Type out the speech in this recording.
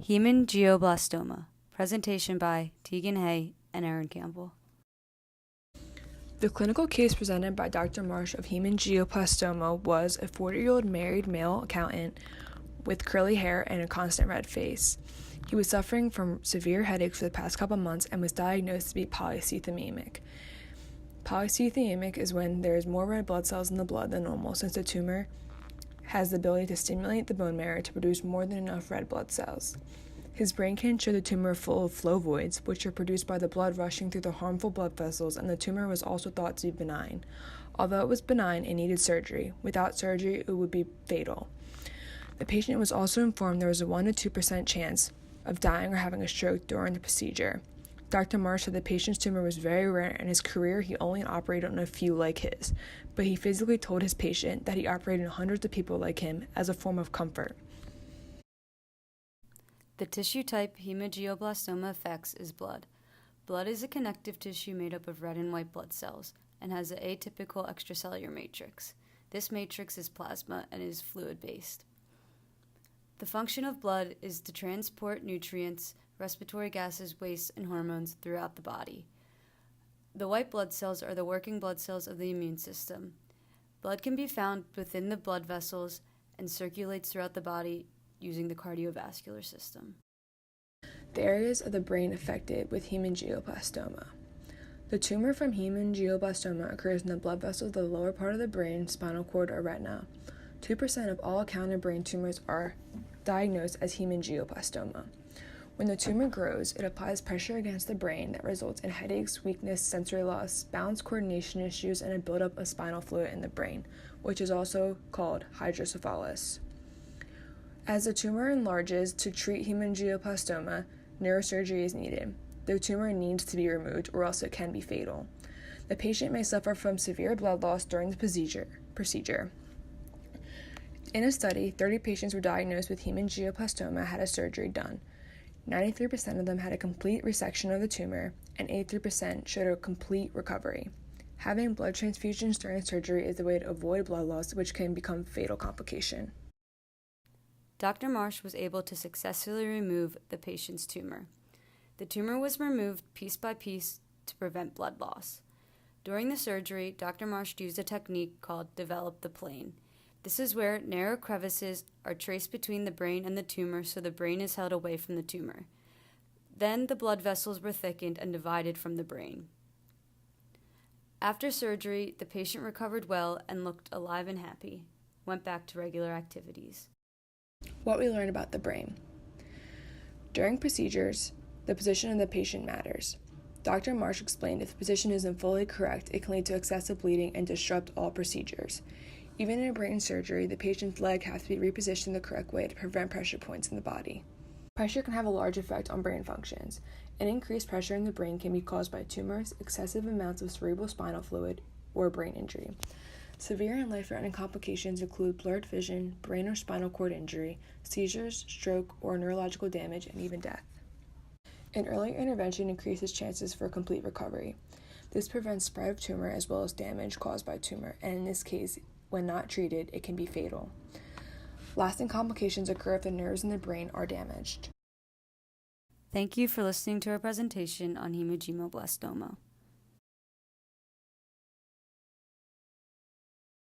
Hemangioblastoma Presentation by Teagen and Erin Campbell. The clinical case presented by Dr. Marsh of hemangioblastoma was a 40-year-old married male accountant with curly hair and a constant red face. He was suffering from severe headaches for the past couple months and was diagnosed to be polycythemic. Polycythemic is when there is more red blood cells in the blood than normal, since the tumor has the ability to stimulate the bone marrow to produce more than enough red blood cells. His brain can show the tumor full of flavoids, which are produced by the blood rushing through the harmful blood vessels, and the tumor was also thought to be benign. Although it was benign, it needed surgery. Without surgery, it would be fatal. The patient was also informed there was a 1 to 2% chance of dying or having a stroke during the procedure. Dr. Marsh said the patient's tumor was very rare. In his career, he only operated on a few like his, but he physically told his patient that he operated on hundreds of people like him as a form of comfort. The tissue type hemangioblastoma affects is blood. Blood is a connective tissue made up of red and white blood cells and has an atypical extracellular matrix. This matrix is plasma and is fluid-based. The function of blood is to transport nutrients, respiratory gases, waste, and hormones throughout the body. The white blood cells are the working blood cells of the immune system. Blood can be found within the blood vessels and circulates throughout the body using the cardiovascular system. The areas of the brain affected with hemangioblastoma. The tumor from hemangioblastoma occurs in the blood vessels of the lower part of the brain, spinal cord, or retina. 2% of all counted brain tumors are diagnosed as hemangioblastoma. When the tumor grows, it applies pressure against the brain that results in headaches, weakness, sensory loss, balance coordination issues, and a buildup of spinal fluid in the brain, which is also called hydrocephalus. As the tumor enlarges, to treat hemangioblastoma, neurosurgery is needed. The tumor needs to be removed or else it can be fatal. The patient may suffer from severe blood loss during the procedure. In a study, 30 patients were diagnosed with hemangioblastoma and had a surgery done. 93% of them had a complete resection of the tumor, and 83% showed a complete recovery. Having blood transfusions during surgery is the way to avoid blood loss, which can become a fatal complication. Dr. Marsh was able to successfully remove the patient's tumor. The tumor was removed piece by piece to prevent blood loss. During the surgery, Dr. Marsh used a technique called develop the plane. This is where narrow crevices are traced between the brain and the tumor so the brain is held away from the tumor. Then the blood vessels were thickened and divided from the brain. After surgery, the patient recovered well and looked alive and happy, went back to regular activities. What we learned about the brain. During procedures, the position of the patient matters. Dr. Marsh explained if the position isn't fully correct, it can lead to excessive bleeding and disrupt all procedures. Even in a brain surgery, the patient's leg has to be repositioned the correct way to prevent pressure points in the body. Pressure can have a large effect on brain functions. An increased pressure in the brain can be caused by tumors, excessive amounts of cerebrospinal fluid, or brain injury. Severe and life-threatening complications include blurred vision, brain or spinal cord injury, seizures, stroke, or neurological damage, and even death. An early intervention increases chances for complete recovery. This prevents spread of tumor as well as damage caused by tumor, and in this case, when not treated, it can be fatal. Lasting complications occur if the nerves in the brain are damaged. Thank you for listening to our presentation on hemangioblastoma.